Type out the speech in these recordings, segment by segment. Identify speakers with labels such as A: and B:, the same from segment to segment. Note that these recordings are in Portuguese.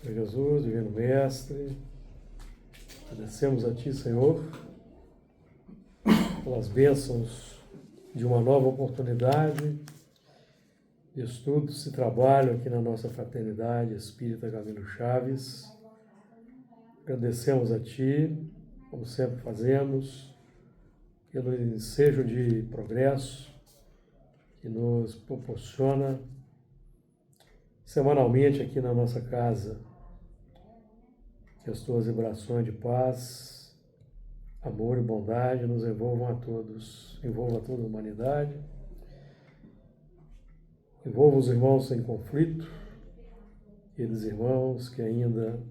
A: Senhor Jesus, Divino Mestre, agradecemos a Ti, Senhor, pelas bênçãos de uma nova oportunidade de estudos e trabalho aqui na nossa fraternidade Espírita Camilo Chaves. Agradecemos a Ti, como sempre fazemos, pelo ensejo de progresso que nos proporciona semanalmente aqui na nossa casa. Que as Tuas vibrações de paz, amor e bondade nos envolvam a todos, envolva a toda a humanidade, envolva os irmãos em conflito, aqueles irmãos que ainda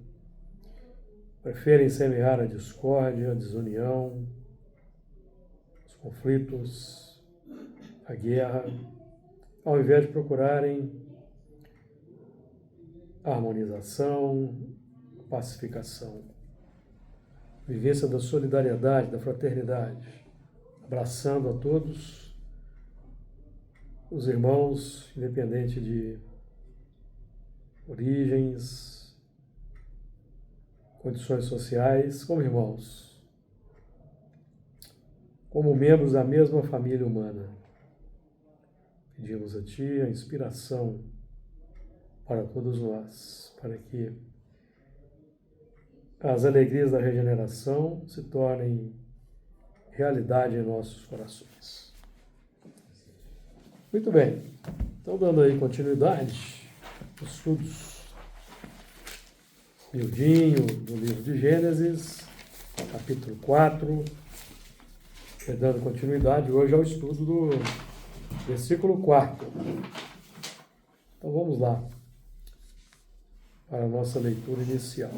A: preferem semear a discórdia, a desunião, os conflitos, a guerra, ao invés de procurarem a harmonização, a pacificação, vivência da solidariedade, da fraternidade, abraçando a todos os irmãos, independente de origens, condições sociais, como irmãos, como membros da mesma família humana. Pedimos a Ti a inspiração para todos nós, para que as alegrias da regeneração se tornem realidade em nossos corações. Muito bem, então dando aí continuidade aos estudos miudinho do livro de Gênesis, capítulo 4, dando continuidade hoje ao estudo do versículo 4. Então vamos lá para a nossa leitura inicial.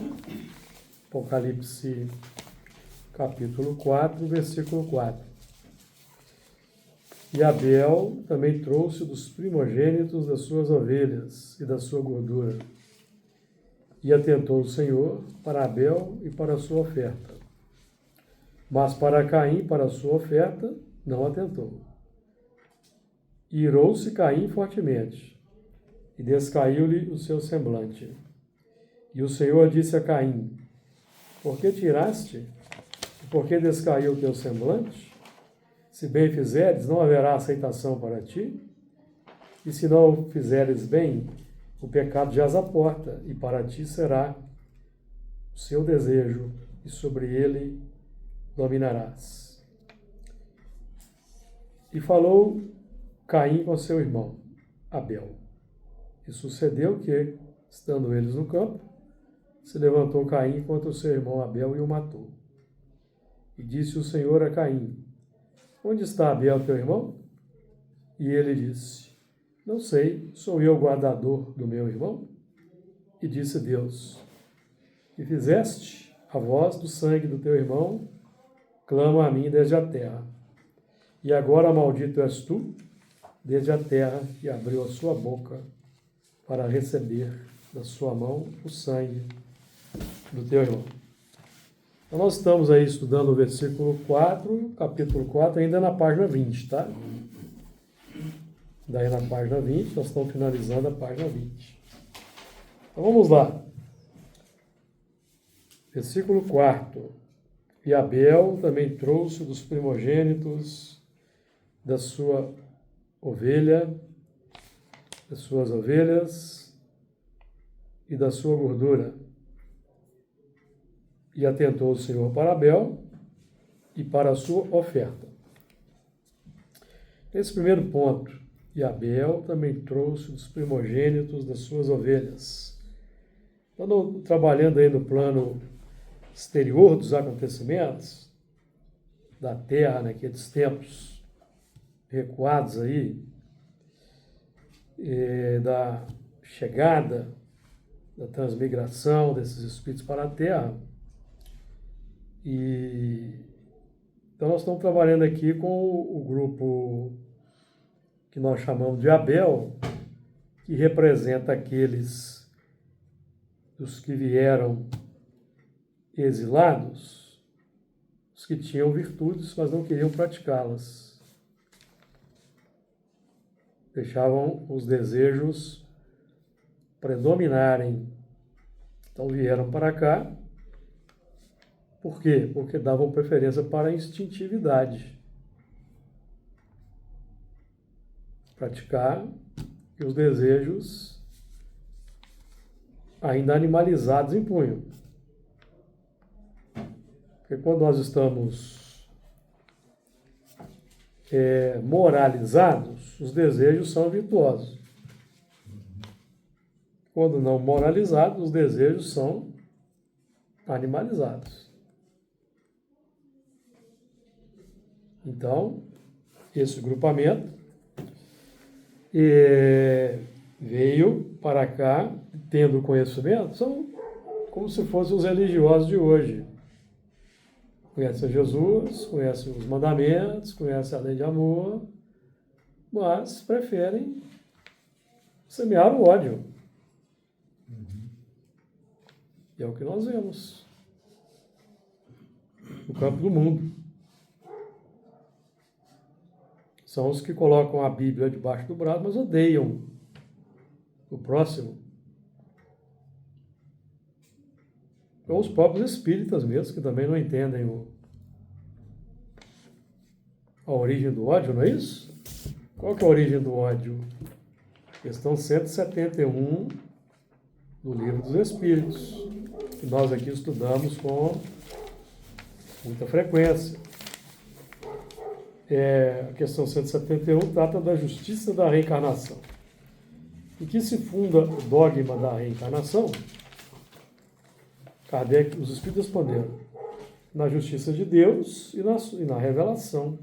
A: Apocalipse, capítulo 4, versículo 4. E Abel também trouxe dos primogênitos das suas ovelhas e da sua gordura. E atentou o Senhor para Abel e para a sua oferta. Mas para Caim, para a sua oferta, não atentou. E irou-se Caim fortemente, e descaiu-lhe o seu semblante. E o Senhor disse a Caim: Por que tiraste? E por que descaiu o teu semblante? Se bem fizeres, não haverá aceitação para ti. E se não o fizeres bem, o pecado jaz à porta, e para ti será o seu desejo, e sobre ele dominarás. E falou Caim com seu irmão, Abel. E sucedeu que, estando eles no campo, se levantou Caim contra o seu irmão Abel e o matou. E disse o Senhor a Caim: Onde está Abel, teu irmão? E ele disse: Não sei, sou eu o guardador do meu irmão? E disse Deus: Que fizeste? A voz do sangue do teu irmão clama a mim desde a terra. E agora maldito és tu, desde a terra, que abriu a sua boca para receber da sua mão o sangue do teu irmão. Então nós estamos aí estudando o versículo 4, capítulo 4, ainda na página 20, tá? Daí na página 20, nós estamos finalizando a página 20. Então vamos lá. Versículo 4. E Abel também trouxe dos primogênitos da sua ovelha, das suas ovelhas e da sua gordura. E atentou o Senhor para Abel e para a sua oferta. Esse primeiro ponto. E Abel também trouxe dos primogênitos das suas ovelhas. Quando trabalhando aí no plano exterior dos acontecimentos da terra naqueles tempos recuados aí, da chegada, da transmigração desses espíritos para a terra. Então nós estamos trabalhando aqui com o grupo que nós chamamos de Abel, que representa aqueles dos que vieram exilados, os que tinham virtudes, mas não queriam praticá-las. Deixavam os desejos predominarem. Então vieram para cá. Por quê? Porque davam preferência para a instintividade. Praticar que os desejos ainda animalizados impunham. Porque quando nós estamos moralizados, os desejos são virtuosos. Quando não moralizados, os desejos são animalizados. Então, esse grupamento veio para cá, tendo conhecimento, são como se fossem os religiosos de hoje. Conhecem Jesus, conhecem os mandamentos, conhecem a lei de amor, mas preferem semear o ódio. E é o que nós vemos no campo do mundo. São os que colocam a Bíblia debaixo do braço, mas odeiam o próximo. Ou os próprios espíritas mesmo, que também não entendem a origem do ódio, não é isso? Qual que é a origem do ódio? Questão 171 do Livro dos Espíritos, que nós aqui estudamos com muita frequência. A questão 171 trata da justiça da reencarnação. Em que se funda o dogma da reencarnação? Kardec, os Espíritos responderam: na justiça de Deus e na revelação,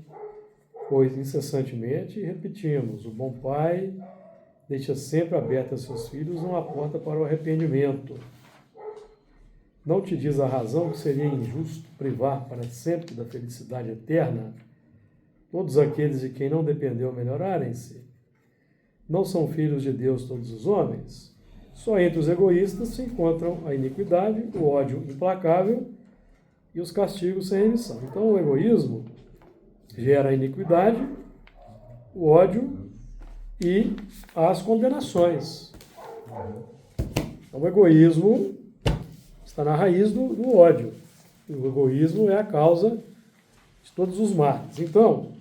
A: pois incessantemente repetimos: o bom Pai deixa sempre aberta a seus filhos uma porta para o arrependimento. Não te diz a razão que seria injusto privar para sempre da felicidade eterna todos aqueles de quem não dependeu melhorarem-se? Não são filhos de Deus todos os homens? Só entre os egoístas se encontram a iniquidade, o ódio implacável e os castigos sem remissão. Então o egoísmo gera a iniquidade, o ódio e as condenações. Então o egoísmo está na raiz do ódio. O egoísmo é a causa de todos os males. Então,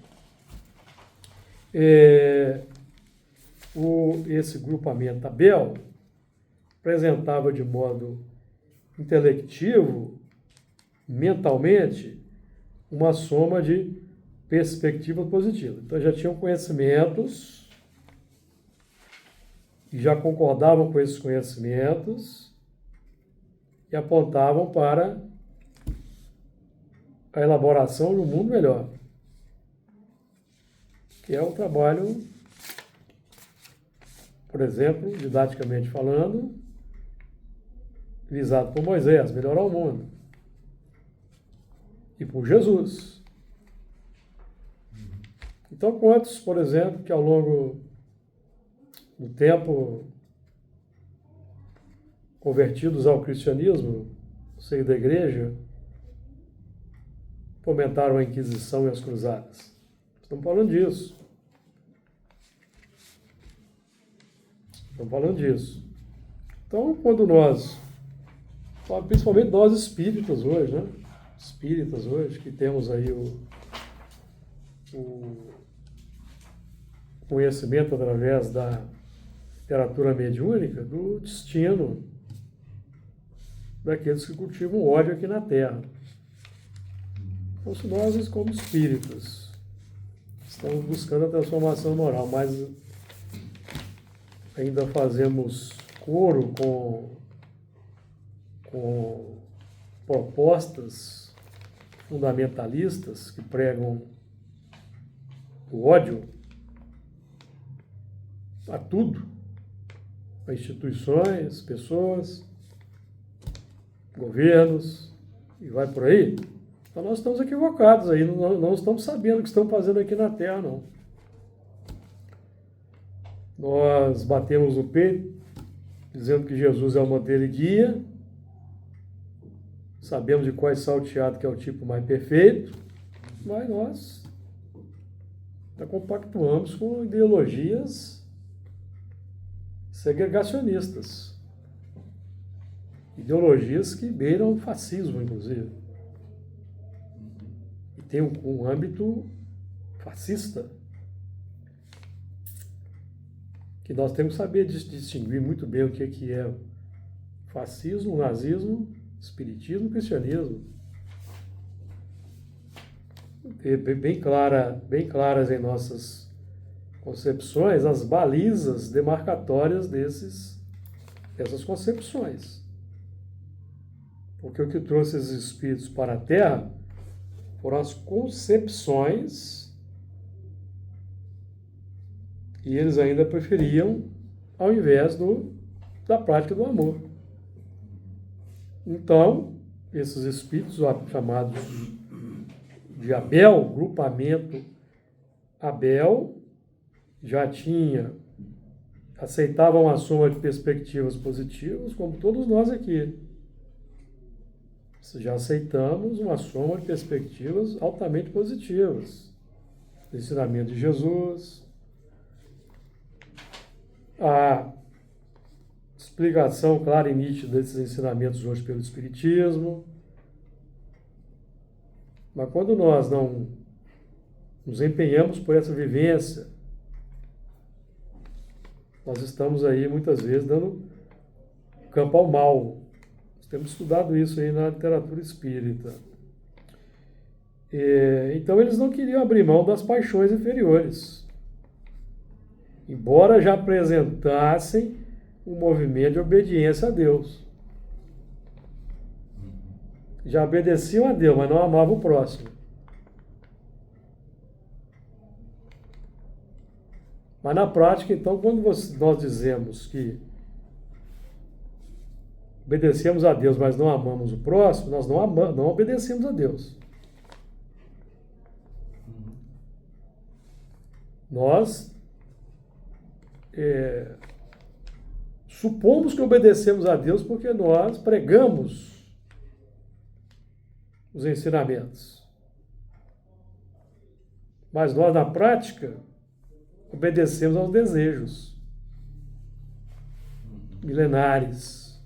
A: esse grupamento Abel apresentava de modo intelectivo, mentalmente, uma soma de perspectivas positivas. Então já tinham conhecimentos e já concordavam com esses conhecimentos e apontavam para a elaboração de um mundo melhor, que é o trabalho, por exemplo, didaticamente falando, visado por Moisés, melhorar o mundo, e por Jesus. Então, quantos, por exemplo, que ao longo do tempo, convertidos ao cristianismo, no seio da igreja, fomentaram a Inquisição e as Cruzadas? Estamos falando disso. Estamos falando disso. Então, quando nós, principalmente nós espíritas hoje, né? Espíritas hoje, que temos aí o conhecimento através da literatura mediúnica do destino daqueles que cultivam o ódio aqui na Terra. Então, se nós, como espíritas, estamos buscando a transformação moral, mas ainda fazemos coro com propostas fundamentalistas que pregam o ódio a tudo, a instituições, pessoas, governos, e vai por aí. Então nós estamos equivocados aí, não estamos sabendo o que estamos fazendo aqui na Terra, não. Nós batemos o peito, dizendo que Jesus é o modelo e guia, sabemos de qual salteado que é o tipo mais perfeito, mas nós compactuamos com ideologias segregacionistas. ideologias que beiram o fascismo, inclusive. E tem um âmbito fascista, que nós temos que saber distinguir muito bem o que é fascismo, nazismo, espiritismo, cristianismo. Ter bem claras em nossas concepções as balizas demarcatórias dessas concepções. Porque o que trouxe esses espíritos para a Terra foram as concepções, e eles ainda preferiam ao invés da prática do amor. Então, esses espíritos chamados de Abel, grupamento Abel, já aceitavam uma soma de perspectivas positivas, como todos nós aqui. Já aceitamos uma soma de perspectivas altamente positivas. O ensinamento de Jesus, a explicação clara e nítida desses ensinamentos hoje pelo Espiritismo. Mas quando nós não nos empenhamos por essa vivência, nós estamos aí muitas vezes dando campo ao mal. Nós temos estudado isso aí na literatura espírita. Então eles não queriam abrir mão das paixões inferiores, embora já apresentassem um movimento de obediência a Deus. Já obedeciam a Deus, mas não amavam o próximo. Mas na prática, então, quando nós dizemos que obedecemos a Deus, mas não amamos o próximo, nós não obedecemos a Deus. Nós supomos que obedecemos a Deus porque nós pregamos os ensinamentos. Mas nós, na prática, obedecemos aos desejos milenares.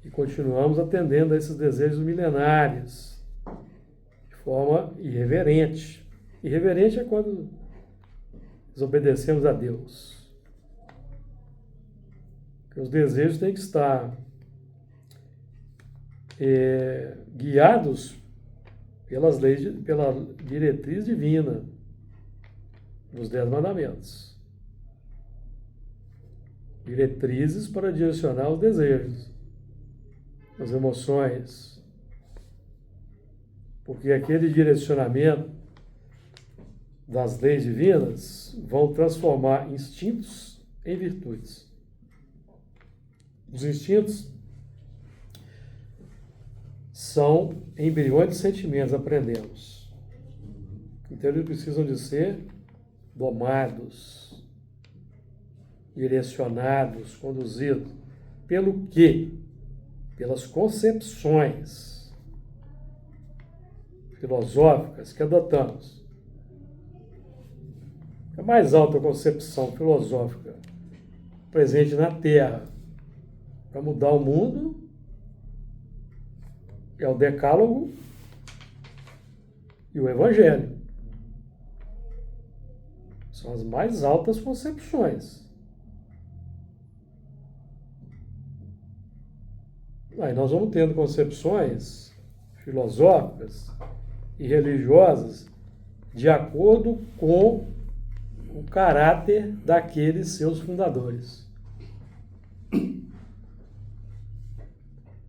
A: E continuamos atendendo a esses desejos milenares de forma irreverente. Irreverente é quando desobedecemos a Deus. Porque os desejos têm que estar guiados pelas leis, pela diretriz divina dos 10 mandamentos. Diretrizes para direcionar os desejos, as emoções. Porque aquele direcionamento das leis divinas vão transformar instintos em virtudes. Os instintos são embriões de sentimentos, aprendemos. Então eles precisam de ser domados, direcionados, conduzidos. Pelo quê? Pelas concepções filosóficas que adotamos. A mais alta concepção filosófica presente na Terra para mudar o mundo é o Decálogo e o Evangelho. São as mais altas concepções. Aí nós vamos tendo concepções filosóficas e religiosas de acordo com o caráter daqueles seus fundadores.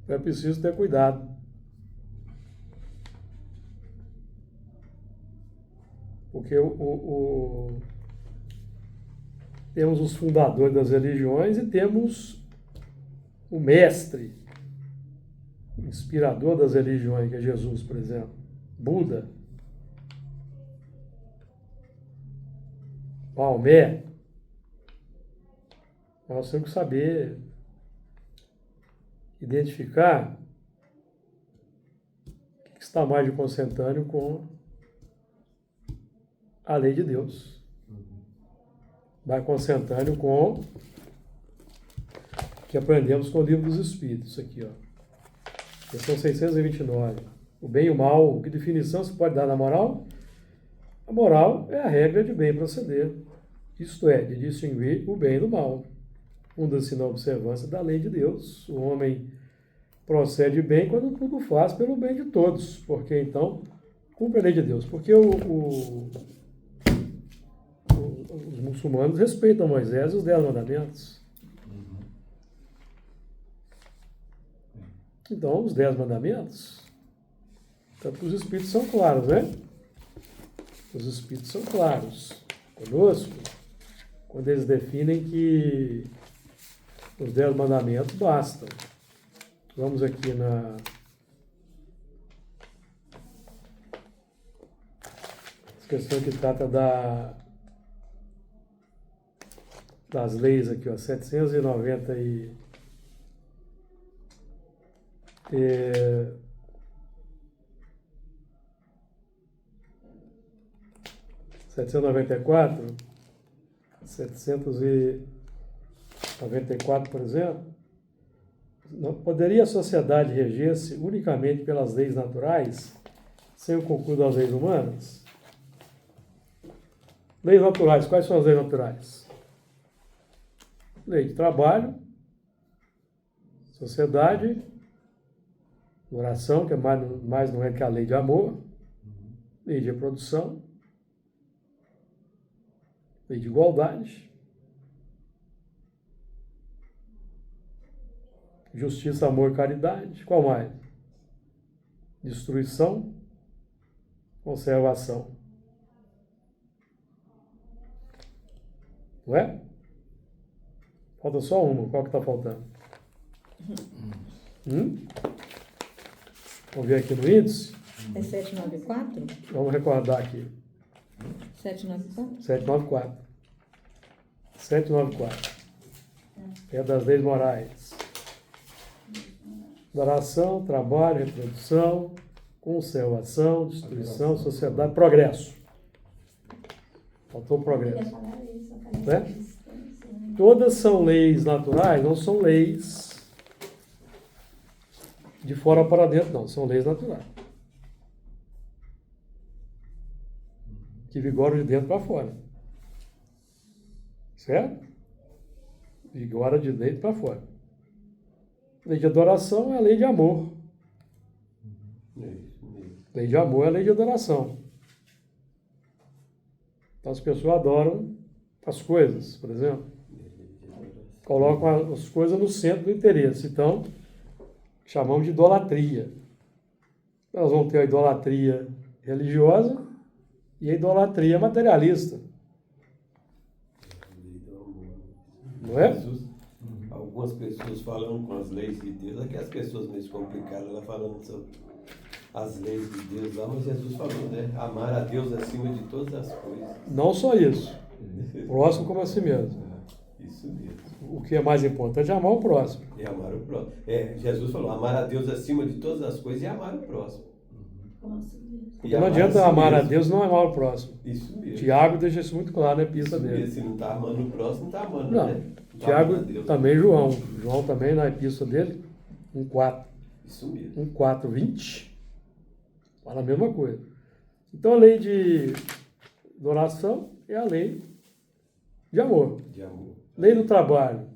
A: É preciso ter cuidado. Porque temos os fundadores das religiões e temos o mestre, o inspirador das religiões, que é Jesus, por exemplo, Buda, Maomé. Nós temos que saber identificar o que está mais de consentâneo com a lei de Deus. Vai consentâneo com que aprendemos com o Livro dos Espíritos, isso aqui, ó. Questão 629. O bem e o mal, que definição se pode dar na moral? A moral é a regra de bem proceder, isto é, de distinguir o bem do mal, funda-se na observância da lei de Deus. O homem procede bem quando tudo faz pelo bem de todos, porque então cumpre a lei de Deus. Porque os muçulmanos respeitam Moisés e os 10 mandamentos. Então, os 10 mandamentos, tanto que os espíritos são claros, né? Os espíritos são claros conosco, quando eles definem que os 10 mandamentos bastam. Vamos aqui na questão que trata das leis aqui, ó, 790 794, 794, por exemplo. Não poderia a sociedade reger-se unicamente pelas leis naturais, sem o concurso das leis humanas? Leis naturais, quais são as leis naturais? Lei de trabalho, sociedade, oração, que é mais não é que a lei de amor, lei de reprodução, lei de igualdade, justiça, amor, caridade. Qual mais? Destruição, conservação. Não é? Falta só uma. Qual que está faltando? Vamos ver aqui no índice?
B: É 794?
A: Vamos recordar aqui.
B: 794?
A: 794. 794. É das leis morais. Adoração, trabalho, reprodução, conservação, destruição, sociedade, progresso. Faltou o progresso. Né? Todas são leis naturais, não são leis de fora para dentro, não. São leis naturais. Que vigoram de dentro para fora. Certo? Vigora de dentro para fora. Lei de adoração é a lei de amor. Lei de amor é a lei de adoração. Então as pessoas adoram as coisas, por exemplo. Colocam as coisas no centro do interesse. Então, chamamos de idolatria. Nós vamos ter a idolatria religiosa e a idolatria materialista. Não é?
C: Algumas pessoas falam com as leis de Deus, aqui as pessoas meio complicadas, ela falando sobre as leis de Deus lá, mas Jesus falou, né? Amar a Deus acima de todas as coisas.
A: Não só isso. Próximo como a si mesmo.
C: Isso mesmo.
A: O que é mais importante é amar o próximo.
C: E amar o próximo. Jesus falou, amar a Deus acima de todas as coisas e amar o próximo.
A: Porque não adianta amar a Deus e não amar o próximo.
C: Isso mesmo.
A: Tiago deixa isso muito claro na epístola
C: Isso
A: dele.
C: mesmo. Se não está amando o próximo, não está amando,
A: Não.
C: né?
A: Tiago também, João. João também na epístola dele, 1,4.
C: Isso mesmo.
A: 1,4, 20. Fala a mesma coisa. Então a lei de adoração é a lei de amor.
C: De amor.
A: Lei do trabalho.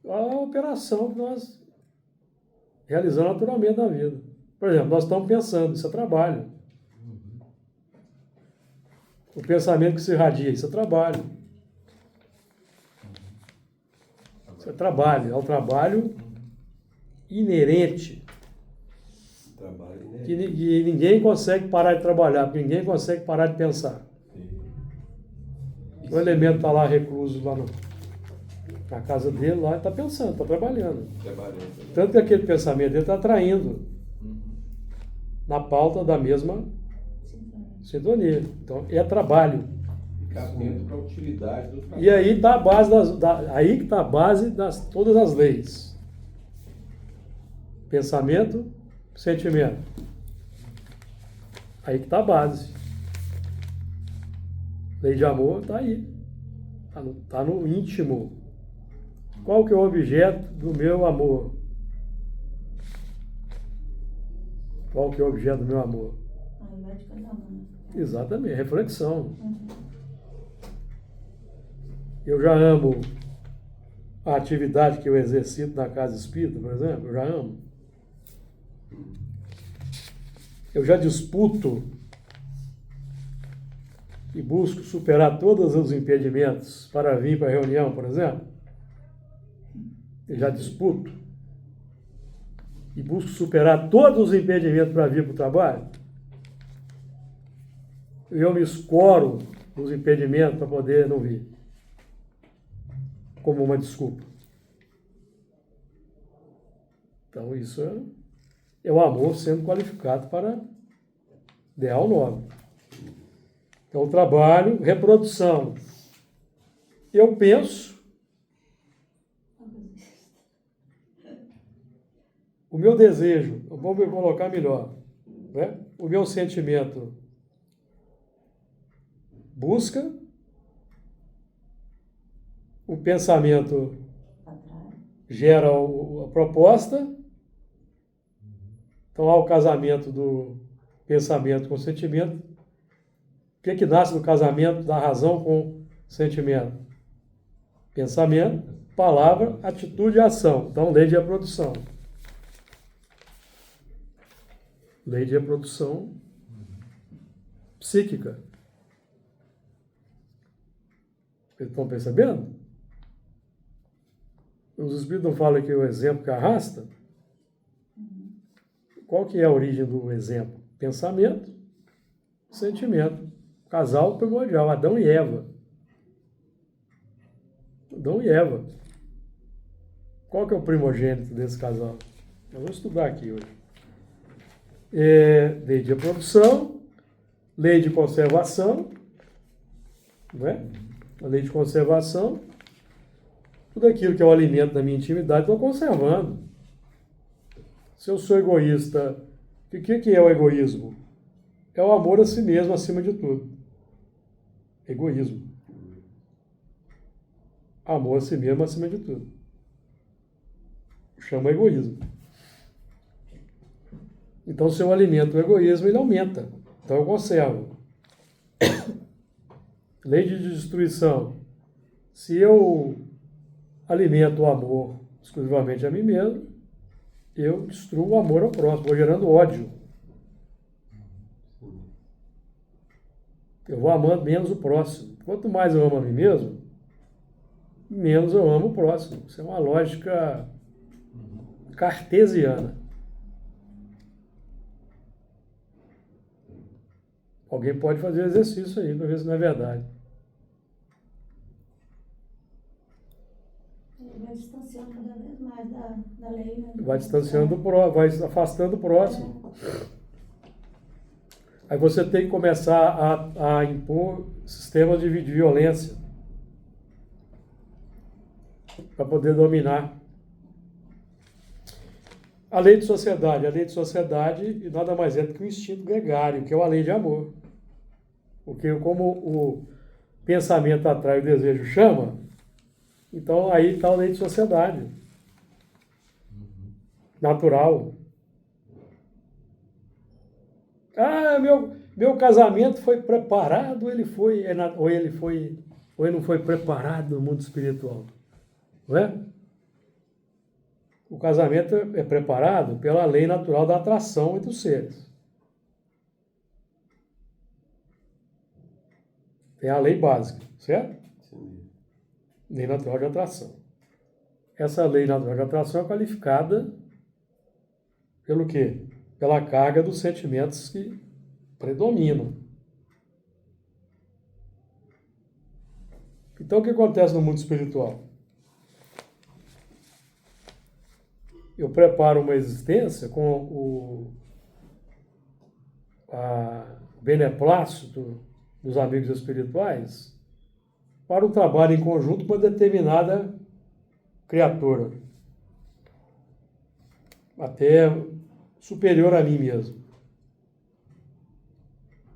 A: A operação que nós realizamos naturalmente na vida. Por exemplo, nós estamos pensando, isso é trabalho. O pensamento que se irradia, isso é trabalho. Isso é trabalho. É o trabalho inerente.
C: Trabalho, né?
A: Que ninguém consegue parar de trabalhar, porque ninguém consegue parar de pensar. O elemento está lá recluso lá na casa dele, lá está pensando, está trabalhando.
C: Trabalhando.
A: Tanto que aquele pensamento dele está atraindo na pauta da mesma sintonia. Então, é trabalho.
D: Ficar atento para a utilidade do trabalho.
A: E aí está a base aí que está a base das todas as leis. Pensamento, sentimento. Aí que está a base. Lei de amor está aí. Está no íntimo. Qual que é o objeto do meu amor? Qual que é o objeto do meu amor?
B: Ao invés de cada um, né?
A: Exatamente, reflexão. Eu já amo a atividade que eu exercito na casa espírita, por exemplo, eu já amo. Eu já disputo e busco superar todos os impedimentos para vir para a reunião, por exemplo. Eu já disputo e busco superar todos os impedimentos para vir para o trabalho. Eu me escoro dos impedimentos para poder não vir, como uma desculpa. Então, isso é o amor sendo qualificado para ideal nobre. Então, trabalho, reprodução. Eu penso, o meu desejo, vamos colocar melhor, né? O meu sentimento busca, o pensamento gera a proposta, então há o casamento do pensamento com o sentimento. O que nasce do casamento da razão com o sentimento? Pensamento, palavra, atitude e ação. Então, lei de reprodução. Lei de reprodução psíquica. Vocês estão percebendo? Os espíritos não falam que o exemplo que arrasta? Qual que é a origem do exemplo? Pensamento, sentimento. Casal primordial, Adão e Eva. Adão e Eva. Qual que é o primogênito desse casal? Eu vou estudar aqui hoje. Lei de reprodução, lei de conservação, não é? A lei de conservação, tudo aquilo que é o alimento da minha intimidade, estou conservando. Se eu sou egoísta, o que é o egoísmo? É o amor a si mesmo acima de tudo. Egoísmo. Amor a si mesmo acima de tudo. Chama egoísmo. Então, se eu alimento o egoísmo, ele aumenta. Então, eu conservo. Lei de destruição. Se eu alimento o amor exclusivamente a mim mesmo, eu destruo o amor ao próximo, vou gerando ódio. Eu vou amando menos o próximo. Quanto mais eu amo a mim mesmo, menos eu amo o próximo. Isso é uma lógica cartesiana. Alguém pode fazer exercício aí para ver se não é verdade.
E: Vai distanciando cada vez mais da lei, né?
A: Vai distanciando, vai afastando o próximo. Aí você tem que começar a impor sistemas de violência para poder dominar. A lei de sociedade. A lei de sociedade nada mais é do que o instinto gregário, que é a lei de amor. Porque como o pensamento atrai, o desejo chama, então aí está a lei de sociedade. Natural. Ah, meu casamento foi preparado, ou ele não foi preparado no mundo espiritual. Não é? O casamento é preparado pela lei natural da atração entre os seres. Tem a lei básica, certo?
C: Sim.
A: Lei natural de atração. Essa lei natural de atração é qualificada pelo quê? Pela carga dos sentimentos que predominam. Então, o que acontece no mundo espiritual? Eu preparo uma existência com o beneplácito dos amigos espirituais para um trabalho em conjunto com uma determinada criatura, até superior a mim mesmo.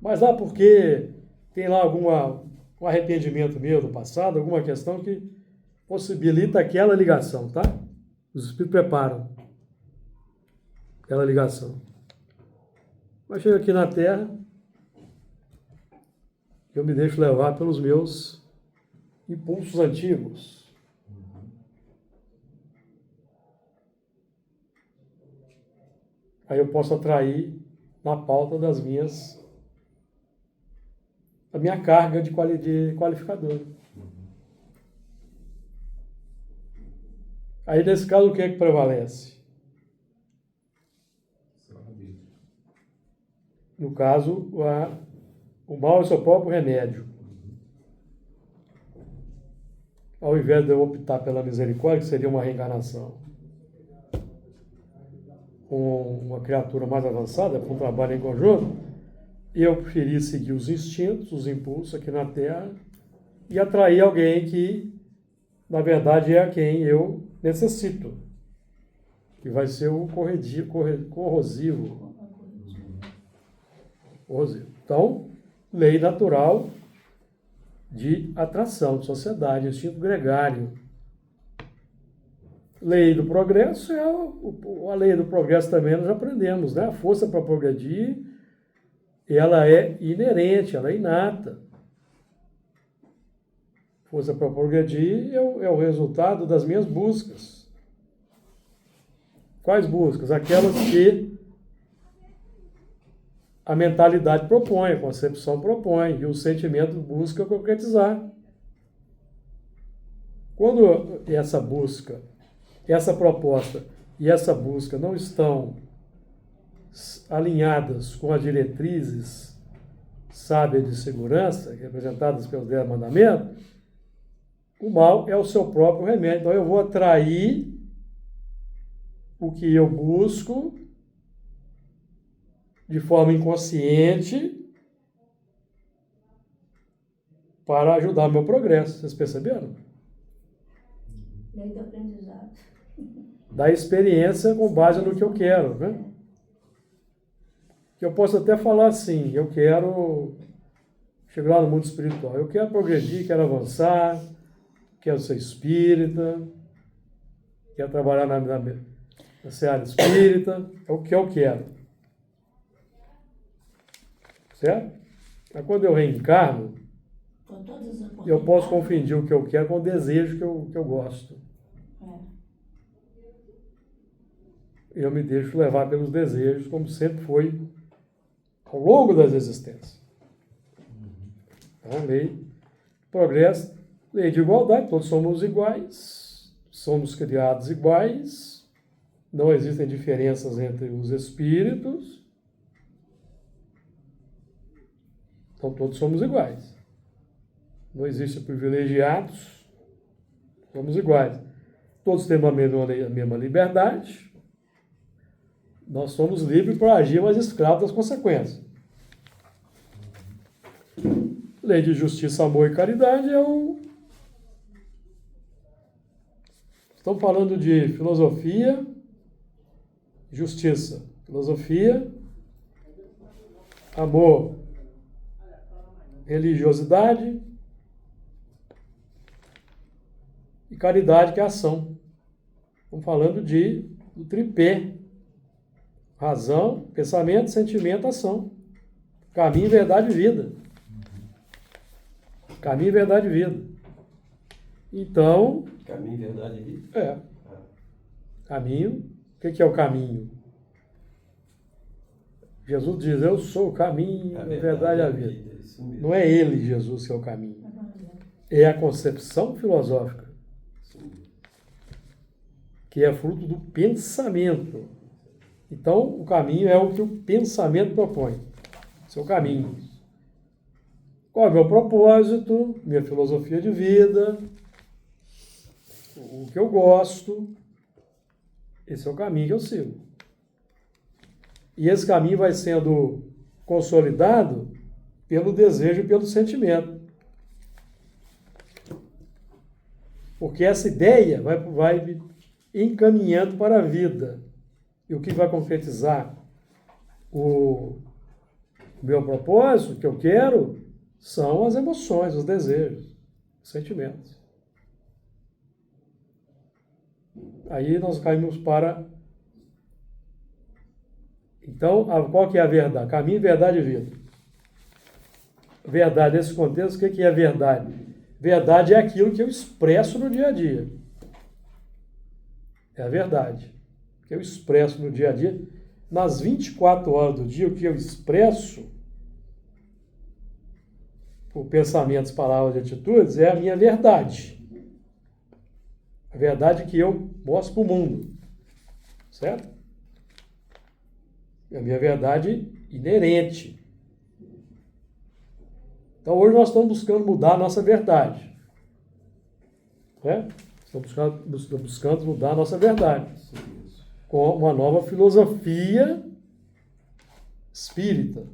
A: Mas lá porque tem lá um arrependimento meu do passado, alguma questão que possibilita aquela ligação, tá? Os espíritos preparam aquela ligação. Mas chega aqui na Terra, eu me deixo levar pelos meus impulsos antigos. Aí eu posso atrair na pauta da minha carga de qualificador. Aí, nesse caso, o que é que prevalece? No caso, o mal é o seu próprio remédio. Ao invés de eu optar pela misericórdia, que seria uma reencarnação com uma criatura mais avançada, com um trabalho em conjunto, eu preferi seguir os instintos, os impulsos aqui na Terra e atrair alguém que, na verdade, é a quem eu necessito, que vai ser o corrosivo. Então, lei natural de atração, de sociedade, instinto gregário. Lei do progresso a lei do progresso também nós aprendemos, né? A força para progredir, ela é inerente, ela é inata. Força para progredir é o resultado das minhas buscas. Quais buscas? Aquelas que a mentalidade propõe, a concepção propõe, e o sentimento busca concretizar. Quando essa busca, essa proposta e essa busca não estão alinhadas com as diretrizes sábias de segurança, representadas pelos 10 mandamentos, o mal é o seu próprio remédio. Então eu vou atrair o que eu busco de forma inconsciente para ajudar o meu progresso. Vocês perceberam?
E: Lei do aprendizado.
A: Da experiência com base no que eu quero, né? Que eu posso até falar assim, eu quero chegar lá no mundo espiritual, eu quero progredir, quero avançar, quero ser espírita, quero trabalhar na seara espírita, é o que eu quero. Certo? Mas quando eu reencarno,
E: Com todas as oportunidades.
A: eu posso confundir o que eu quero com o desejo que eu gosto. Eu me deixo levar pelos desejos, como sempre foi ao longo das existências. Então, lei de progresso, lei de igualdade, todos somos iguais, somos criados iguais, não existem diferenças entre os espíritos, então todos somos iguais. Não existem privilegiados, somos iguais. Todos temos a mesma liberdade, nós somos livres para agir, mas escravos das consequências. Lei de justiça, amor e caridade Estamos falando de filosofia, justiça. Filosofia, amor, religiosidade e caridade, que é ação. Estamos falando do tripé. Razão, pensamento, sentimento, ação. Caminho, verdade e vida. Caminho, verdade e vida. Então...
C: Caminho, verdade e vida?
A: É. Caminho. O que é o caminho? Jesus diz, eu sou o caminho, a verdade e a vida. Não é ele, Jesus, que é o caminho. É a concepção filosófica. Que é fruto do pensamento. Então, o caminho é o que o pensamento propõe. Esse é o caminho. Qual é o meu propósito, minha filosofia de vida, o que eu gosto. Esse é o caminho que eu sigo. E esse caminho vai sendo consolidado pelo desejo e pelo sentimento. Porque essa ideia vai encaminhando para a vida. E o que vai concretizar o meu propósito, o que eu quero, são as emoções, os desejos, os sentimentos. Aí nós caímos para... Então, qual que é a verdade? Caminho, verdade e vida. Verdade, nesse contexto, o que é verdade? Verdade é aquilo que eu expresso no dia a dia. É a verdade. Que eu expresso no dia a dia. Nas 24 horas do dia, o que eu expresso, por pensamentos, palavras e atitudes, é a minha verdade. A verdade que eu mostro para o mundo. Certo? É a minha verdade inerente. Então, hoje nós estamos buscando mudar a nossa verdade. Né? Estamos buscando mudar a nossa verdade. Com uma nova filosofia espírita.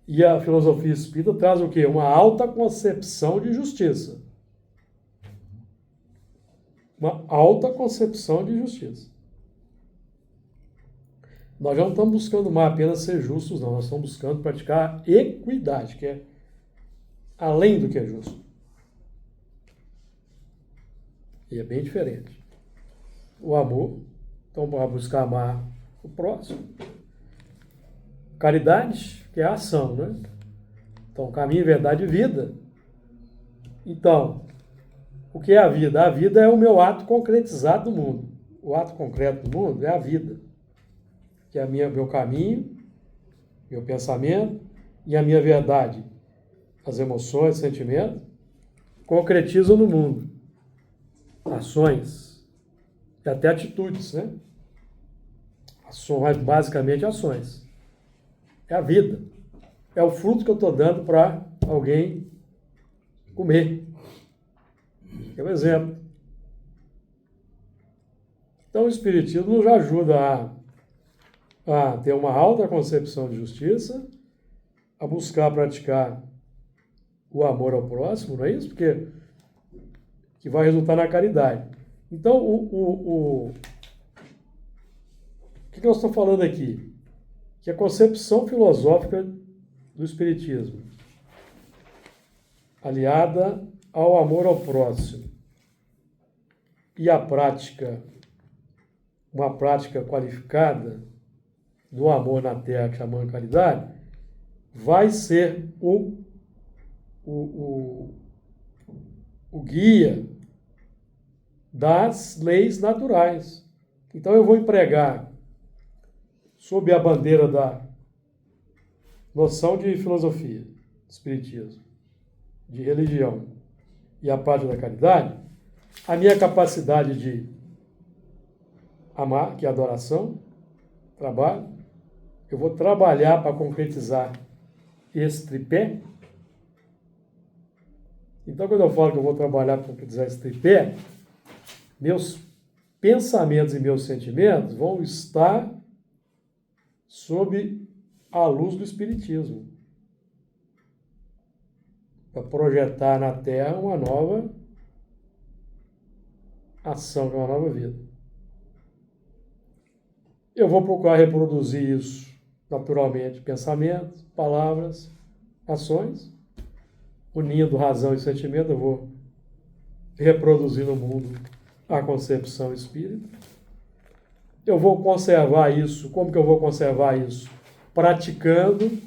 A: E a filosofia espírita traz o quê? Uma alta concepção de justiça. Uma alta concepção de justiça. Nós já não estamos buscando mais apenas ser justos, não. Nós estamos buscando praticar equidade, que é além do que é justo. E é bem diferente. O amor, então, para buscar amar o próximo. Caridade, que é a ação, né? Então, caminho, verdade e vida. Então, o que é a vida? A vida é o meu ato concretizado no mundo. O ato concreto do mundo é a vida. Que é meu caminho, meu pensamento e a minha verdade. As emoções, sentimentos, concretizam no mundo. Ações e até atitudes, né? Ações, basicamente ações. É a vida. É o fruto que eu estou dando para alguém comer. É um exemplo. Então o Espiritismo nos ajuda a ter uma alta concepção de justiça, a buscar praticar o amor ao próximo, não é isso? Porque que vai resultar na caridade. Então, o que nós estamos falando aqui? Que a concepção filosófica do Espiritismo, aliada ao amor ao próximo, e a prática, uma prática qualificada do amor na terra, que chamamos caridade, vai ser o guia das leis naturais. Então eu vou empregar, sob a bandeira da noção de filosofia, de espiritismo, de religião e a prática da caridade, a minha capacidade de amar, que é adoração, trabalho. Eu vou trabalhar para concretizar esse tripé. Então, quando eu falo que eu vou trabalhar para concretizar esse tripé, meus pensamentos e meus sentimentos vão estar sob a luz do Espiritismo, para projetar na Terra uma nova ação, uma nova vida. Eu vou procurar reproduzir isso naturalmente, pensamentos, palavras, ações, unindo razão e sentimento, eu vou reproduzir no mundo a concepção espírita. Eu vou conservar isso. Como que eu vou conservar isso? Praticando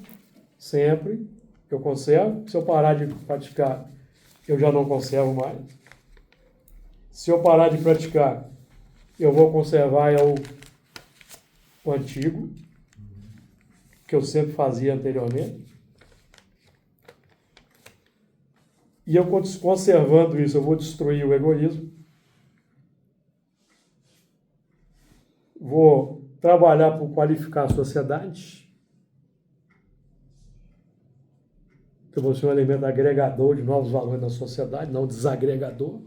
A: sempre. Eu conservo. Se eu parar de praticar, eu já não conservo mais. Se eu parar de praticar, eu vou conservar o antigo, que eu sempre fazia anteriormente. E eu conservando isso, eu vou destruir o egoísmo. Vou trabalhar por qualificar a sociedade. Eu vou ser um elemento agregador de novos valores na sociedade, não desagregador,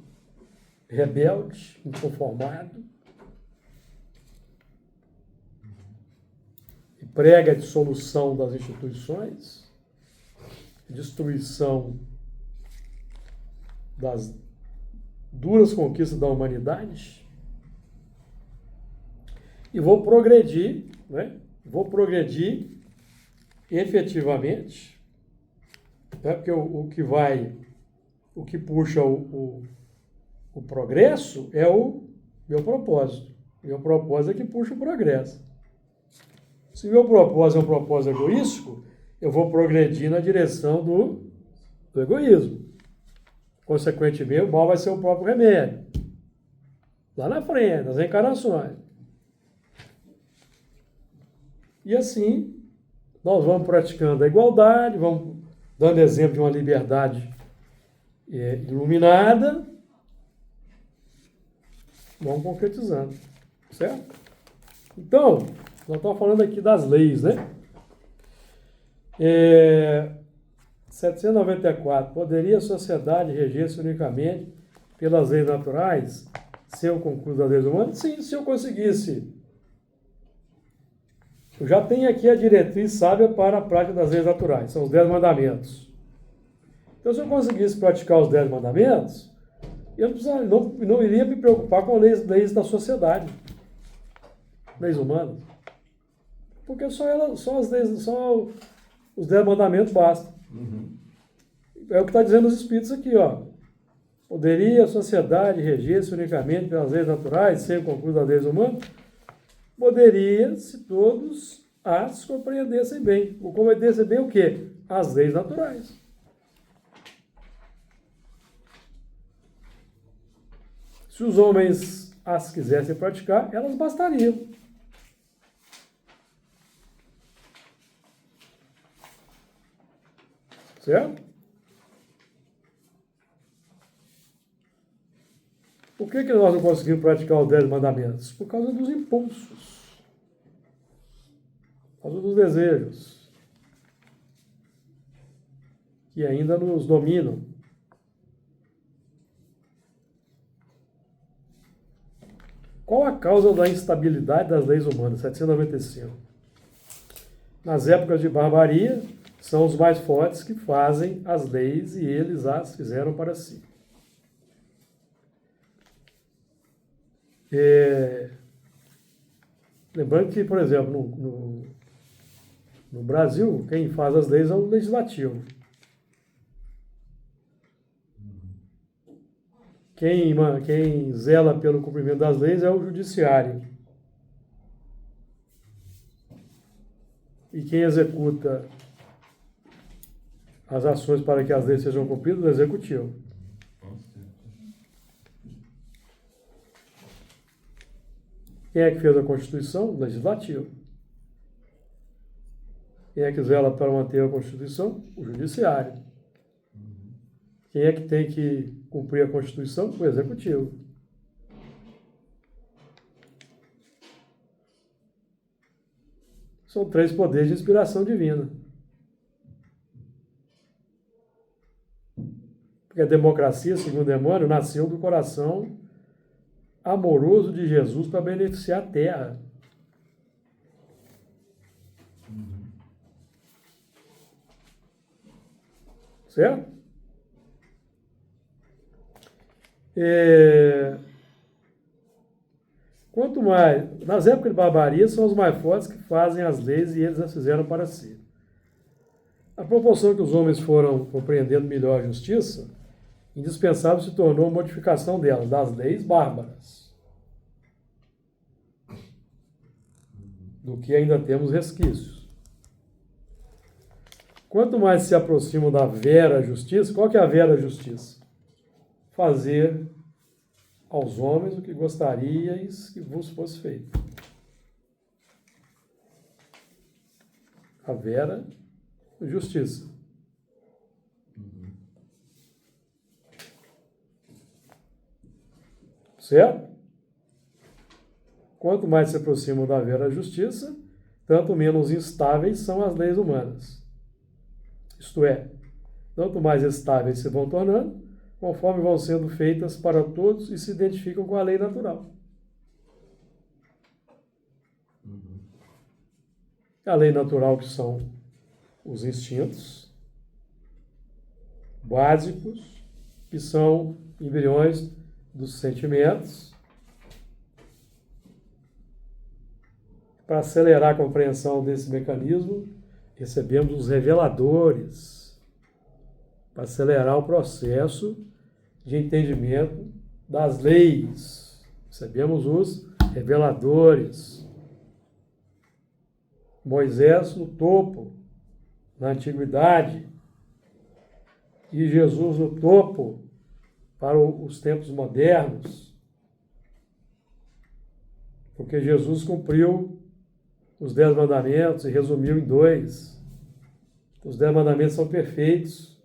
A: rebelde, inconformado. E prega a dissolução das instituições, destruição das duras conquistas da humanidade. E vou progredir, né? Vou progredir efetivamente, né? Porque o que puxa o progresso é o Meu propósito. Meu propósito é que puxa o progresso. Se meu propósito é um propósito egoístico, eu vou progredir na direção do egoísmo. Consequentemente, o mal vai ser o próprio remédio. Lá na frente, nas encarnações. E assim, nós vamos praticando a igualdade, vamos dando exemplo de uma liberdade iluminada, vamos concretizando, certo? Então, nós estamos falando aqui das leis, né? 794. Poderia a sociedade reger-se unicamente pelas leis naturais, sem o concurso das leis humanas? Sim, se eu conseguisse. Eu já tenho aqui a diretriz sábia para a prática das leis naturais, são os 10 mandamentos. Então, se eu conseguisse praticar os 10 mandamentos, eu não iria me preocupar com leis da sociedade, leis humanas. Porque só as leis, só os 10 mandamentos bastam. É o que está dizendo os Espíritos aqui, ó. Poderia a sociedade reger-se unicamente pelas leis naturais, sem o concurso das leis humanas? Poderia, se todos as compreendessem bem. Ou compreendessem bem o quê? As leis naturais. Se os homens as quisessem praticar, elas bastariam. Certo? Por que nós não conseguimos praticar os 10 mandamentos? Por causa dos impulsos. Por causa dos desejos. Que ainda nos dominam. Qual a causa da instabilidade das leis humanas? 795. Nas épocas de barbaria, são os mais fortes que fazem as leis e eles as fizeram para si. Lembrando que, por exemplo, no Brasil, quem faz as leis é o legislativo. Quem zela pelo cumprimento das leis é o judiciário. E quem executa as ações para que as leis sejam cumpridas é o executivo. Quem é que fez a Constituição? O legislativo. Quem é que zela para manter a Constituição? O judiciário. Quem é que tem que cumprir a Constituição? O executivo. São 3 poderes de inspiração divina. Porque a democracia, segundo Emmanuel, nasceu do coração amoroso de Jesus para beneficiar a terra. Certo? Quanto mais, nas épocas de barbaria, são os mais fortes que fazem as leis e eles as fizeram para si. A proporção que os homens foram compreendendo melhor a justiça, indispensável se tornou a modificação delas, das leis bárbaras. Do que ainda temos resquícios. Quanto mais se aproximam da vera justiça, qual que é a vera justiça? Fazer aos homens o que gostaríeis que vos fosse feito. A vera justiça. Certo? Quanto mais se aproximam da vera justiça, tanto menos instáveis são as leis humanas. Isto é, tanto mais estáveis se vão tornando, conforme vão sendo feitas para todos e se identificam com a lei natural. A lei natural, que são os instintos básicos, que são embriões dos sentimentos, para acelerar a compreensão desse mecanismo, recebemos os reveladores, para acelerar o processo de entendimento das leis Recebemos os reveladores. Moisés no topo, na antiguidade, e Jesus no topo para os tempos modernos, porque Jesus cumpriu os 10 mandamentos e resumiu em 2. Os 10 mandamentos são perfeitos.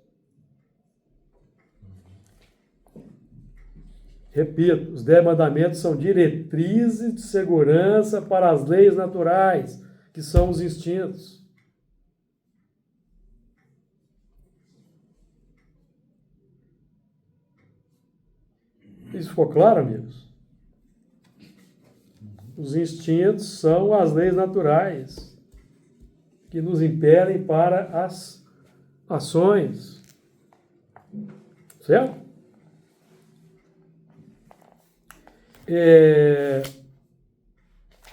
A: Repito, os 10 mandamentos são diretrizes de segurança para as leis naturais, que são os instintos. Isso ficou claro, amigos? Os instintos são as leis naturais que nos impelem para as ações. Certo?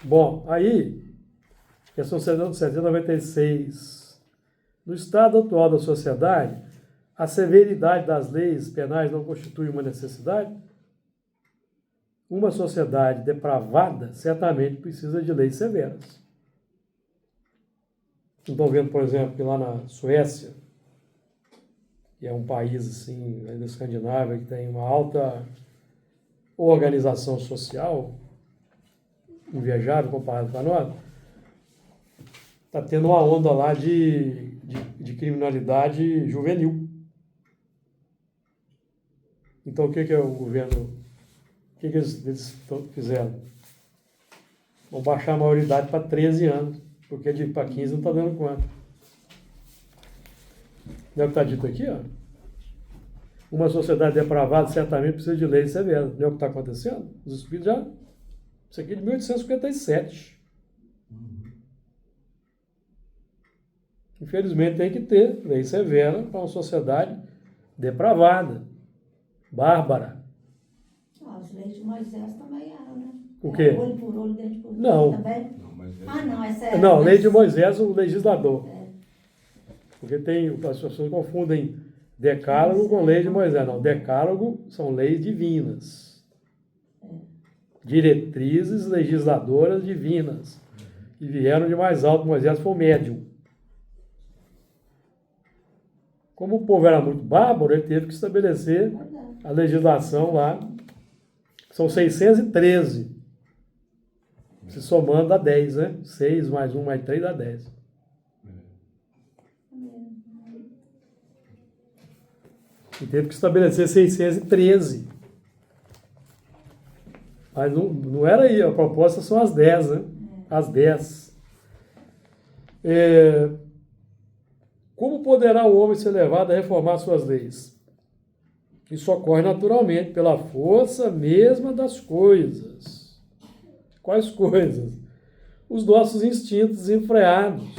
A: Bom, aí, questão 796. No estado atual da sociedade, a severidade das leis penais não constitui uma necessidade? Uma sociedade depravada certamente precisa de leis severas. Estão vendo, por exemplo, que lá na Suécia, que é um país assim, da Escandinávia, que tem uma alta organização social, invejável comparado com a nossa, está tendo uma onda lá de criminalidade juvenil. Então, o que é o governo... O que eles fizeram? Vão baixar a maioridade para 13 anos, porque para 15 não está dando conta. Não é o que está dito aqui? Ó? Uma sociedade depravada certamente precisa de leis severas. Não é o que está acontecendo? Os espíritos já... Isso aqui é de 1857. Infelizmente tem que ter lei severa para uma sociedade depravada, bárbara.
E: As leis de Moisés também eram, né?
A: O quê?
E: Olho por olho, dente por dente.
A: Não.
E: Também?
D: Não, mas
E: Não, essa é...
A: Não, lei de Moisés, o legislador.
E: É.
A: Porque as pessoas confundem decálogo com lei de Moisés. Não, decálogo são leis divinas. Diretrizes legisladoras divinas. Que vieram de mais alto. Moisés foi o médium. Como o povo era muito bárbaro, ele teve que estabelecer a legislação lá. São 613. Se somando dá 10, né? 6 mais 1 mais 3 dá 10. E teve que estabelecer 613. Mas não era aí, a proposta são as 10, né? As 10. Como poderá o homem ser levado a reformar suas leis? Isso ocorre naturalmente pela força mesma das coisas. Quais coisas? Os nossos instintos desenfreados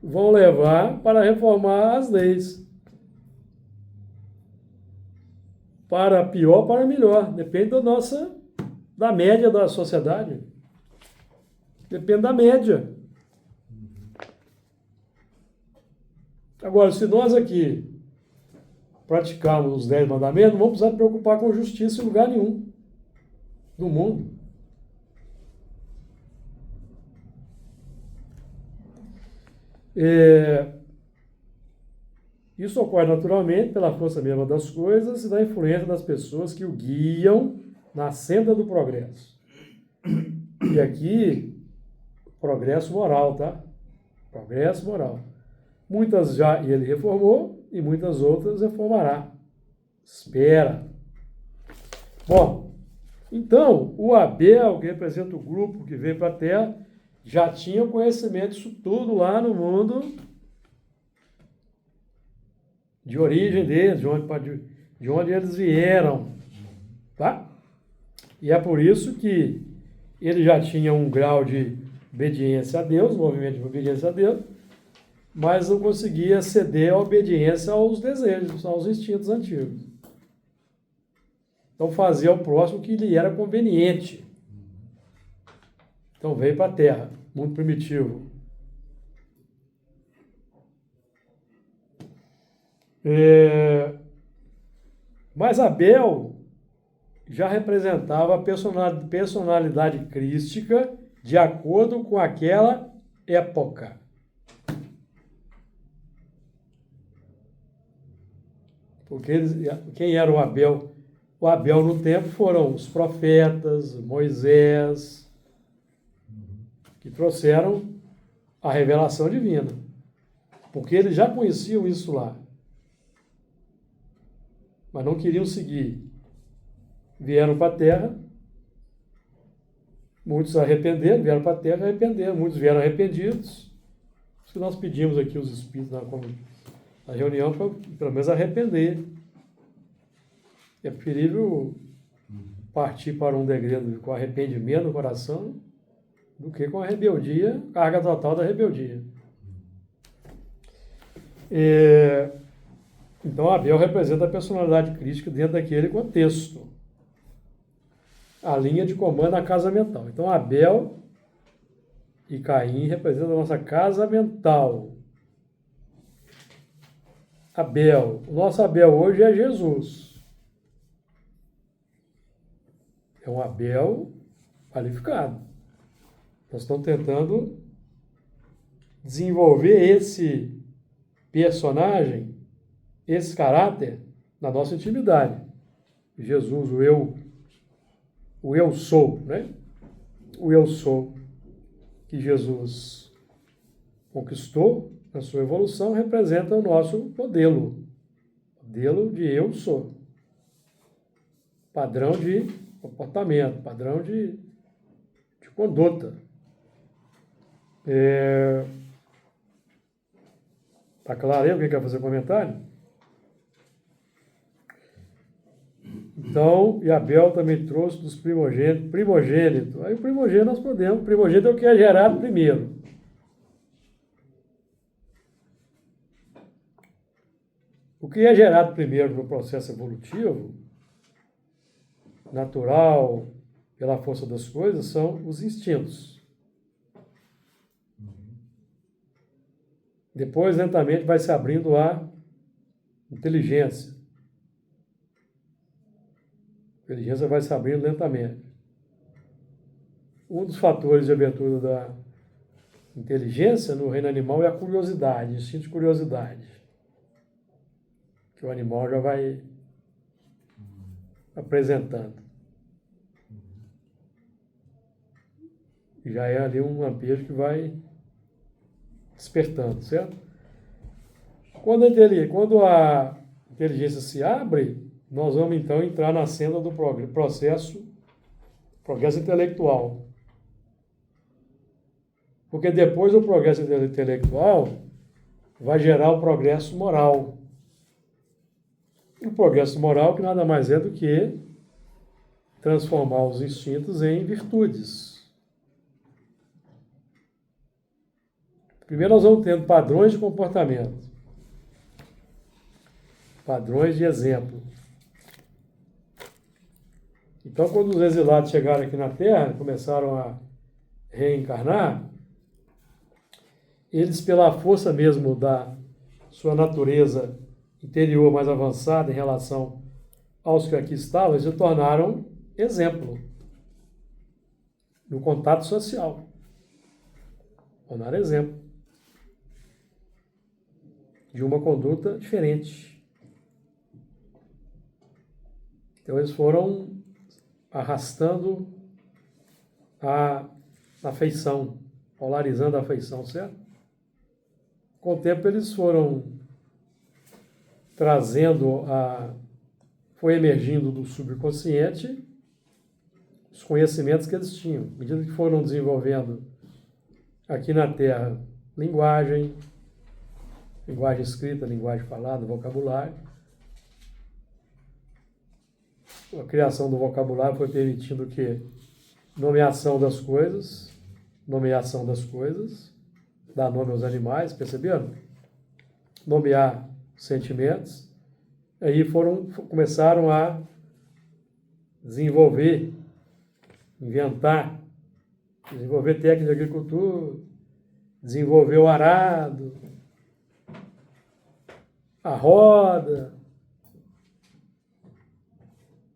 A: vão levar para reformar as leis. Para pior, para melhor. Depende da média da sociedade. Depende da média. Agora, se nós aqui praticarmos os 10 mandamentos, não vamos precisar preocupar com justiça em lugar nenhum do mundo. Isso ocorre naturalmente pela força mesma das coisas e da influência das pessoas que o guiam na senda do progresso. E aqui, progresso moral, tá? Progresso moral. Muitas já ele reformou e muitas outras reformará. Espera. Bom, então, o Abel, que representa o grupo que veio para a Terra, já tinha conhecimento disso tudo lá no mundo de origem deles, de onde eles vieram. Tá? E é por isso que ele já tinha um grau de obediência a Deus, movimento de obediência a Deus, mas não conseguia ceder a obediência aos desejos, aos instintos antigos. Então fazia ao próximo o que lhe era conveniente. Então veio para a Terra, mundo primitivo. Mas Abel já representava a personalidade crística de acordo com aquela época. Porque quem era o Abel? O Abel no tempo foram os profetas, Moisés, que trouxeram a revelação divina. Porque eles já conheciam isso lá. Mas não queriam seguir. Vieram para a terra, muitos arrependeram, vieram para a terra e arrependeram, muitos vieram arrependidos. Isso que nós pedimos aqui, os espíritos, na reunião, para pelo menos arrepender. É preferível partir para um degredo com arrependimento no coração do que com a rebeldia, carga total da rebeldia. Então, Abel representa a personalidade crítica dentro daquele contexto. A linha de comando da casa mental. Então, Abel e Caim representam a nossa casa mental. Abel. O nosso Abel hoje é Jesus. É um Abel qualificado. Nós estamos tentando desenvolver esse personagem, esse caráter, na nossa intimidade. Jesus, o eu sou, né? O eu sou que Jesus conquistou na sua evolução representa o nosso modelo de eu sou. Padrão de comportamento, padrão de conduta. Está claro aí? Alguém quer fazer comentário? Então, e Abel também trouxe dos primogênito. Aí o primogênito nós podemos. O primogênito é o que é gerado primeiro. O que é gerado primeiro no processo evolutivo, natural, pela força das coisas, são os instintos. Depois, lentamente, vai se abrindo a inteligência. A inteligência vai se abrindo lentamente. Um dos fatores de abertura da inteligência no reino animal é a curiosidade, o instinto de curiosidade. Que o animal já vai apresentando. E já é ali um lampejo que vai despertando, certo? Quando a inteligência se abre, nós vamos então entrar na senda do progresso intelectual. Porque depois do progresso intelectual vai gerar o progresso moral. O progresso moral que nada mais é do que transformar os instintos em virtudes. Primeiro nós vamos tendo padrões de comportamento, padrões de exemplo. Então, quando os exilados chegaram aqui na Terra, começaram a reencarnar, eles, pela força mesmo da sua natureza interior mais avançada em relação aos que aqui estavam, eles se tornaram exemplo no contato social. Tornaram exemplo de uma conduta diferente. Então eles foram arrastando a afeição, polarizando a afeição, certo? Com o tempo eles foram trazendo foi emergindo do subconsciente os conhecimentos que eles tinham. À medida que foram desenvolvendo aqui na Terra linguagem escrita, linguagem falada, vocabulário. A criação do vocabulário foi permitindo que nomeação das coisas, dar nome aos animais, perceberam? Nomear sentimentos. Aí começaram a desenvolver técnicas de agricultura, desenvolver o arado, a roda,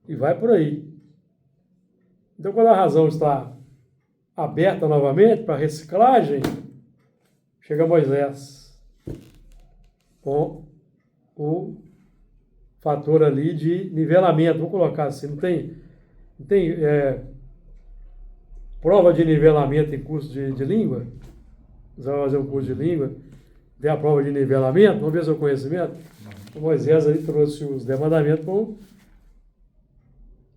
A: e vai por aí. Então, quando a razão está aberta novamente para reciclagem, chega Moisés com o fator ali de nivelamento. Vou colocar assim, não tem prova de nivelamento em curso de língua? Você vai fazer um curso de língua, tem a prova de nivelamento, vamos ver seu conhecimento. O Moisés aí trouxe os 10 mandamentos com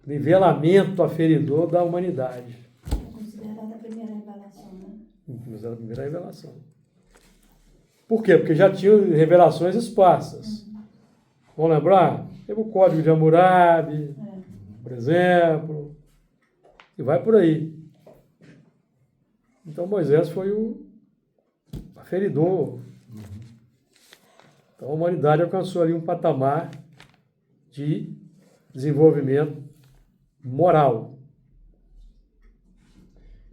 A: nivelamento aferidor da humanidade.
E: É considerada a primeira revelação, né?
A: Considerada a primeira revelação. Por quê? Porque já tinham revelações esparsas. Vamos lembrar? Teve o Código de Hammurabi, por exemplo, e vai por aí. Então Moisés foi o aferidor. Então a humanidade alcançou ali um patamar de desenvolvimento moral.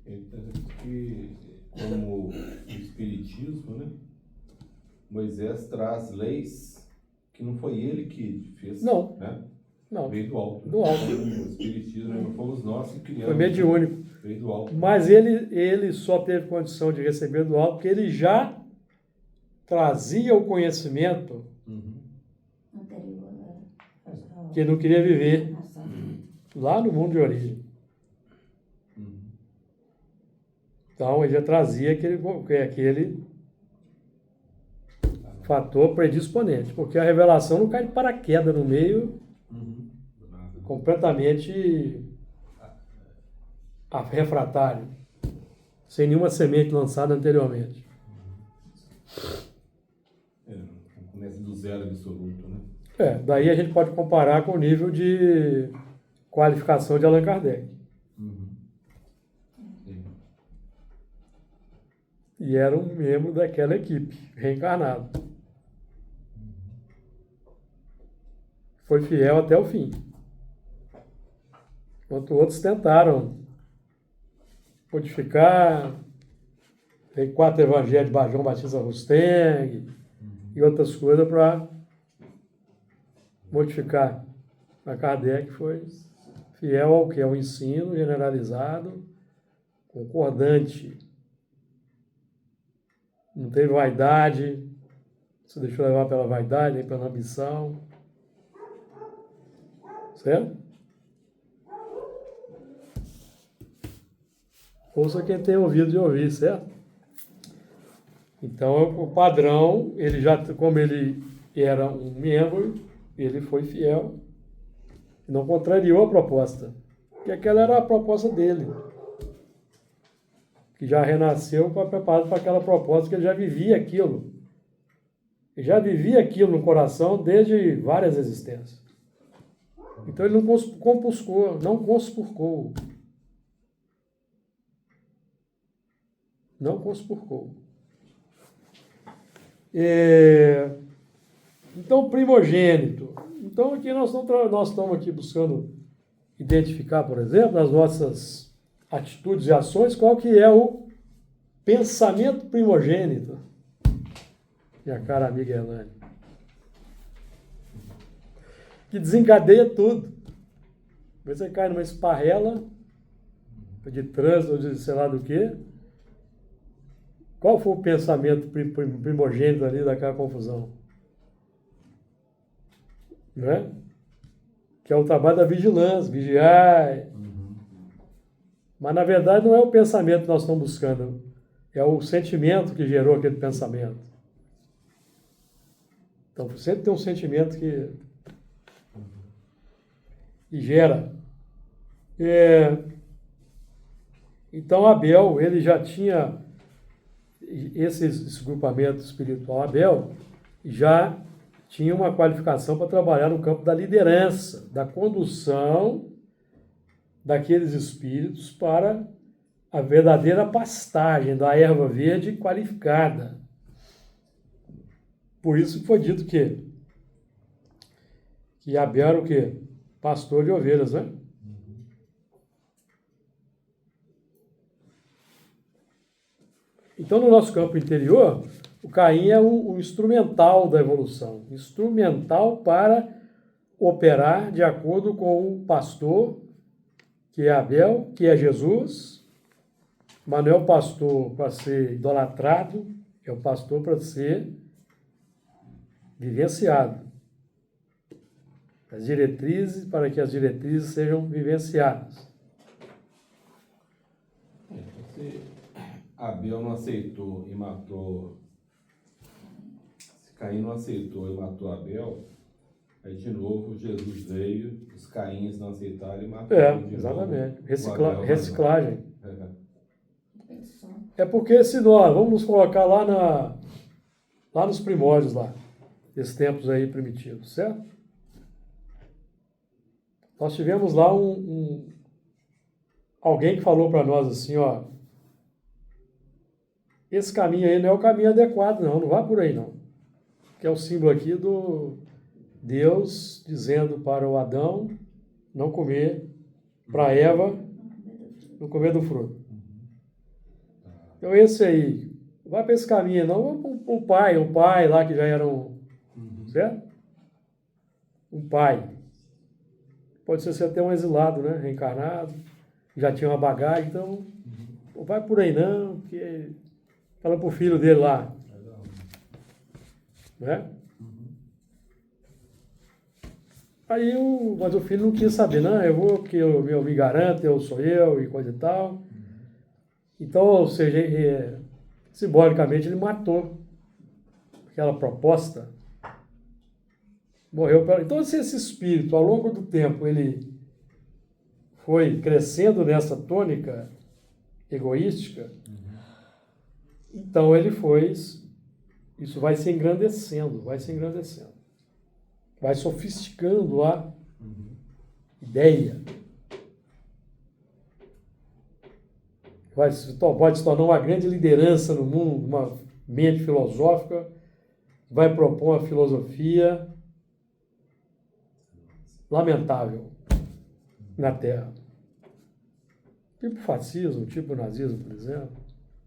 D: Então, que, como o Espiritismo, né? Moisés traz leis que não foi ele que fez.
A: Não.
D: Né?
A: Não,
D: Veio do alto.
A: do alto.
D: O Espiritismo não fomos nós que criamos.
A: Foi mediúnico.
D: Veio do alto.
A: Mas ele só teve condição de receber do alto porque ele já trazia o conhecimento
E: Anterior a
A: que ele não queria viver
E: nação.
A: lá no mundo de origem. Então, ele já trazia aquele fator predisponente, porque a revelação não cai de paraquedas no meio completamente refratário, sem nenhuma semente lançada anteriormente.
D: Não começa do zero absoluto, né?
A: Daí a gente pode comparar com o nível de qualificação de Allan Kardec. E era um membro daquela equipe, reencarnado. Foi fiel até o fim. Enquanto outros tentaram modificar, tem 4 evangelhos de João Batista Rusteng e outras coisas para modificar. A Kardec foi fiel ao que é o ensino generalizado, concordante. Não teve vaidade, se deixou levar pela vaidade, nem pela ambição. Certo? Ouça quem tem ouvido de ouvir, certo? Então, o padrão, ele já, como ele era um membro, ele foi fiel, não contrariou a proposta, porque aquela era a proposta dele, que já renasceu preparado para aquela proposta, que ele já vivia aquilo. Ele já vivia aquilo no coração desde várias existências. Então ele não conspurcou, não conspurcou. Não conspurcou. Então, primogênito. Então, aqui nós estamos aqui buscando identificar, por exemplo, nas nossas atitudes e ações, qual que é o pensamento primogênito. Minha cara amiga Elane. Que desencadeia tudo. Você cai numa esparrela de trânsito, ou de sei lá do quê. Qual foi o pensamento primogênito ali daquela confusão? Não é? Que é o trabalho da vigilância, vigiar. Mas, na verdade, não é o pensamento que nós estamos buscando. É o sentimento que gerou aquele pensamento. Então, sempre tem um sentimento que gera. Então, Abel, ele já tinha esse grupamento espiritual. Abel já tinha uma qualificação para trabalhar no campo da liderança, da condução daqueles espíritos para a verdadeira pastagem da erva verde qualificada. Por isso foi dito que Abel era o quê? Pastor de ovelhas, né? Então, no nosso campo interior, o Caim é o instrumental da evolução, instrumental para operar de acordo com o pastor que é Abel, que é Jesus, mas não é o pastor para ser idolatrado, é o pastor para ser vivenciado. As diretrizes, para que as diretrizes sejam vivenciadas.
D: Se Abel não aceitou e matou, se Caim não aceitou e matou Abel, aí de novo Jesus veio, os Caíns não aceitaram e mataram de
A: Exatamente.
D: novo o Abel,
A: Reciclagem.
E: Pensou.
A: É porque se nós vamos nos colocar lá nos primórdios lá, desses tempos aí primitivos, certo? Nós tivemos lá alguém que falou para nós assim, ó, esse caminho aí não é o caminho adequado, não vá por aí não. Que é o símbolo aqui do Deus dizendo para o Adão não comer, para Eva não comer do fruto. Então esse aí, não vai para esse caminho, não, o pai lá que já era certo? Um pai. Pode ser até um exilado, né? Reencarnado, já tinha uma bagagem, então não vai por aí não, porque fala pro filho dele lá. Né? Aí mas o filho não quis saber, não, eu vou porque eu me garanto, eu sou eu e coisa e tal. Então, ou seja, simbolicamente ele matou aquela proposta. Morreu. Então, se esse espírito, ao longo do tempo, ele foi crescendo nessa tônica egoística, então ele isso vai se engrandecendo, vai sofisticando a ideia. Pode se tornar uma grande liderança no mundo, uma mente filosófica, vai propor uma filosofia lamentável na Terra. Tipo fascismo, tipo nazismo, por exemplo.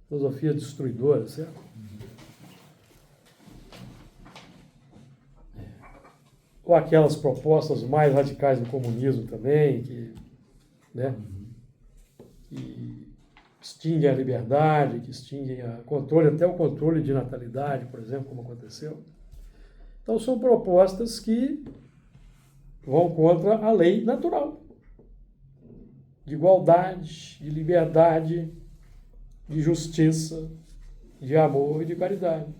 A: Filosofia destruidora, certo? Ou aquelas propostas mais radicais do comunismo também, que extinguem a liberdade, que extinguem até o controle de natalidade, por exemplo, como aconteceu. Então são propostas que vão contra a lei natural, de igualdade, de liberdade, de justiça, de amor e de caridade.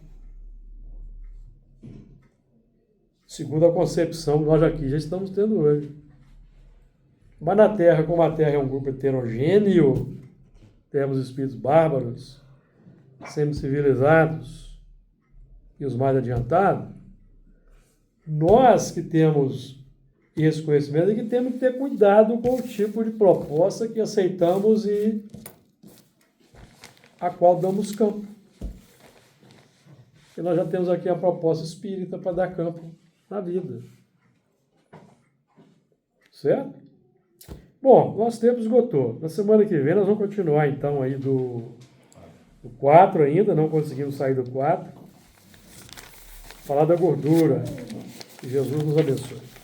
A: Segundo a concepção que nós aqui já estamos tendo hoje. Mas na Terra, como a Terra é um grupo heterogêneo, temos espíritos bárbaros, semi-civilizados e os mais adiantados, nós que temos esse conhecimento é que temos que ter cuidado com o tipo de proposta que aceitamos e a qual damos campo. E nós já temos aqui a proposta espírita para dar campo na vida. Certo? Bom, nosso tempo esgotou. Na semana que vem nós vamos continuar então aí do 4 ainda, não conseguimos sair do 4. Falar da gordura. Que Jesus nos abençoe.